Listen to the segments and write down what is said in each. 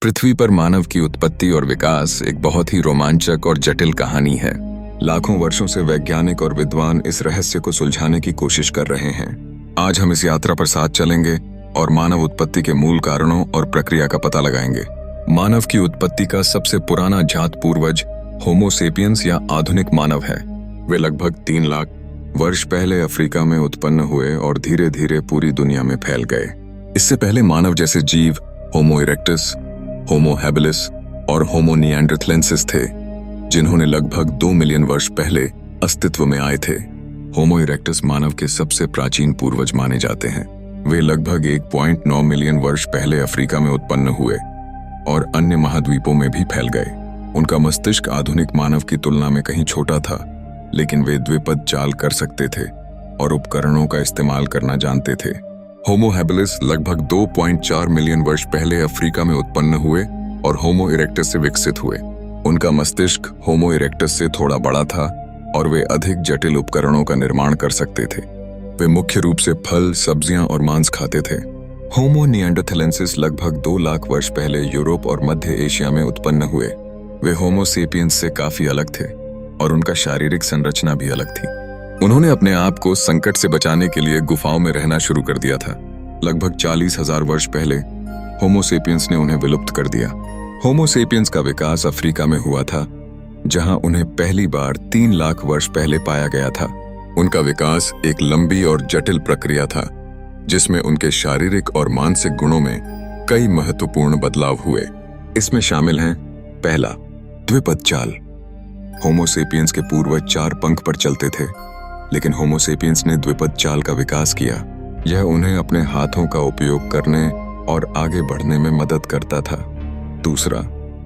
पृथ्वी पर मानव की उत्पत्ति और विकास एक बहुत ही रोमांचक और जटिल कहानी है। लाखों वर्षों से वैज्ञानिक और विद्वान इस रहस्य को सुलझाने की कोशिश कर रहे हैं। आज हम इस यात्रा पर साथ चलेंगे और मानव उत्पत्ति के मूल कारणों और प्रक्रिया का पता लगाएंगे। मानव की उत्पत्ति का सबसे पुराना जात पूर्वज होमो सेपियंस या आधुनिक मानव है। वे लगभग 3 लाख वर्ष पहले अफ्रीका में उत्पन्न हुए और धीरे धीरे पूरी दुनिया में फैल गए। इससे पहले मानव जैसे जीव होमो इरेक्टस, होमो हैबिलिस और होमो निएंडरथलेंसिस थे, जिन्होंने लगभग 2 मिलियन वर्ष पहले अस्तित्व में आए थे। होमो इरेक्टस मानव के सबसे प्राचीन पूर्वज माने जाते हैं। वे लगभग 1.9 मिलियन वर्ष पहले अफ्रीका में उत्पन्न हुए और अन्य महाद्वीपों में भी फैल गए। उनका मस्तिष्क आधुनिक मानव की तुलना में कहीं छोटा था, लेकिन वे द्विपद चाल कर सकते थे और उपकरणों का इस्तेमाल करना जानते थे। होमो हैबिलिस लगभग 2.4 मिलियन वर्ष पहले अफ्रीका में उत्पन्न हुए और होमो इरेक्टस से विकसित हुए। उनका मस्तिष्क होमो इरेक्टस से थोड़ा बड़ा था और वे अधिक जटिल उपकरणों का निर्माण कर सकते थे। वे मुख्य रूप से फल, सब्जियां और मांस खाते थे। होमो निएंडरथलेंसिस लगभग 2 लाख वर्ष पहले यूरोप और मध्य एशिया में उत्पन्न हुए। वे होमो सेपियंस से काफी अलग थे और उनका शारीरिक संरचना भी अलग थी। उन्होंने अपने आप को संकट से बचाने के लिए गुफाओं में रहना शुरू कर दिया था। लगभग 40,000 वर्ष पहले होमो सेपियंस ने उन्हें विलुप्त कर दिया। होमो सेपियंस का विकास अफ्रीका में हुआ था, जहां उन्हें पहली बार 3 लाख वर्ष पहले पाया गया था। उनका विकास एक लंबी और जटिल प्रक्रिया था, जिसमें उनके शारीरिक और मानसिक गुणों में कई महत्वपूर्ण बदलाव हुए। इसमें शामिल हैं: पहला, द्विपद चाल। होमो सेपियंस के पूर्वज 4 पंख पर चलते थे, लेकिन होमो सेपियंस ने द्विपद चाल का विकास किया। यह उन्हें अपने हाथों का उपयोग करने और आगे बढ़ने में मदद करता था। दूसरा,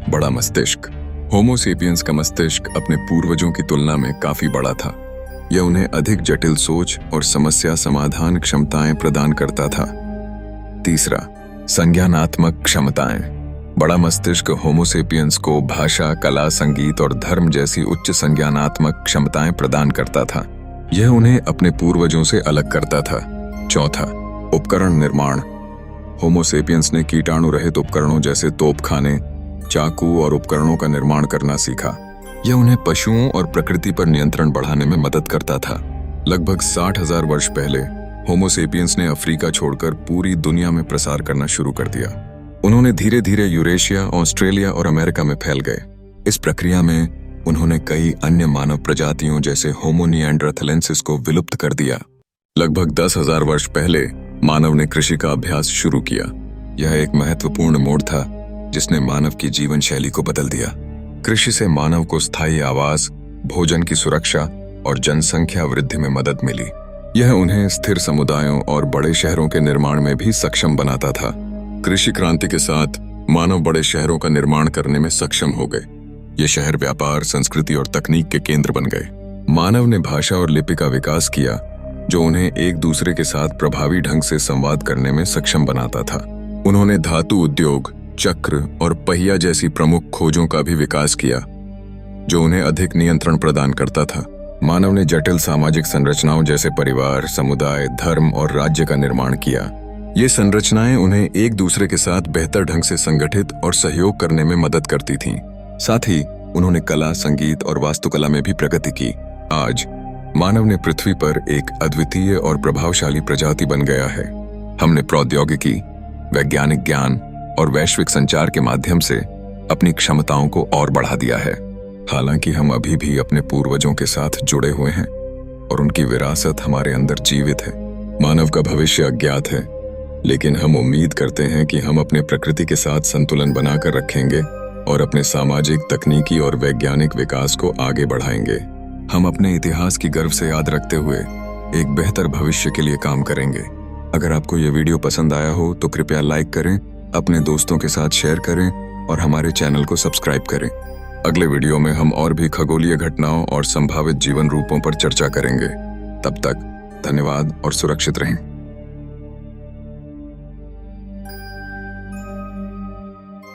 बड़ा मस्तिष्क। होमो सेपियंस का मस्तिष्क अपने पूर्वजों की तुलना में काफी बड़ा था। यह उन्हें अधिक जटिल सोच और समस्या समाधान क्षमताएं प्रदान करता था। तीसरा, संज्ञानात्मक क्षमताएं। बड़ा मस्तिष्क होमो सेपियंस को भाषा, कला, संगीत और धर्म जैसी उच्च संज्ञानात्मक क्षमताएं प्रदान करता था। यह उन्हें अपने पूर्वजों से अलग करता था। चौथा, उपकरण निर्माण। होमो सेपियंस ने कीटाणु रहित उपकरणों जैसे तोपखाने, चाकू और उपकरणों का निर्माण करना सीखा। यह उन्हें पशुओं और प्रकृति पर नियंत्रण बढ़ाने में मदद करता था। लगभग 60,000 वर्ष पहले होमो सेपियंस ने अफ्रीका छोड़कर पूरी दुनिया में प्रसार करना शुरू कर दिया। उन्होंने धीरे धीरे यूरेशिया, ऑस्ट्रेलिया और अमेरिका में फैल गए। इस प्रक्रिया में उन्होंने कई अन्य मानव प्रजातियों जैसे होमो निएंडरथलेंसिस को विलुप्त कर दिया। लगभग 10,000 वर्ष पहले मानव ने कृषि का अभ्यास शुरू किया। यह एक महत्वपूर्ण मोड़ था, जिसने मानव की जीवन शैली को बदल दिया। कृषि से मानव को स्थायी आवास, भोजन की सुरक्षा और जनसंख्या वृद्धि में मदद मिली। यह उन्हें स्थिर समुदायों और बड़े शहरों के निर्माण में भी सक्षम बनाता था। कृषि क्रांति के साथ मानव बड़े शहरों का निर्माण करने में सक्षम हो गए। ये शहर व्यापार, संस्कृति और तकनीक के केंद्र बन गए। मानव ने भाषा और लिपि का विकास किया, जो उन्हें एक दूसरे के साथ प्रभावी ढंग से संवाद करने में सक्षम बनाता था। उन्होंने धातु उद्योग, चक्र और पहिया जैसी प्रमुख खोजों का भी विकास किया, जो उन्हें अधिक नियंत्रण प्रदान करता था। मानव ने जटिल सामाजिक संरचनाओं जैसे परिवार, समुदाय, धर्म और राज्य का निर्माण किया। ये संरचनाएं उन्हें एक दूसरे के साथ बेहतर ढंग से संगठित और सहयोग करने में मदद करती थीं। साथ ही उन्होंने कला, संगीत और वास्तुकला में भी प्रगति की। आज मानव ने पृथ्वी पर एक अद्वितीय और प्रभावशाली प्रजाति बन गया है। हमने प्रौद्योगिकी, वैज्ञानिक ज्ञान और वैश्विक संचार के माध्यम से अपनी क्षमताओं को और बढ़ा दिया है। हालांकि हम अभी भी अपने पूर्वजों के साथ जुड़े हुए हैं और उनकी विरासत हमारे अंदर जीवित है। मानव का भविष्य अज्ञात है, लेकिन हम उम्मीद करते हैं कि हम अपने प्रकृति के साथ संतुलन बनाकर रखेंगे और अपने सामाजिक, तकनीकी और वैज्ञानिक विकास को आगे बढ़ाएंगे। हम अपने इतिहास की गर्व से याद रखते हुए एक बेहतर भविष्य के लिए काम करेंगे। अगर आपको यह वीडियो पसंद आया हो तो कृपया लाइक करें, अपने दोस्तों के साथ शेयर करें और हमारे चैनल को सब्सक्राइब करें। अगले वीडियो में हम और भी खगोलीय घटनाओं और संभावित जीवन रूपों पर चर्चा करेंगे। तब तक धन्यवाद और सुरक्षित रहें।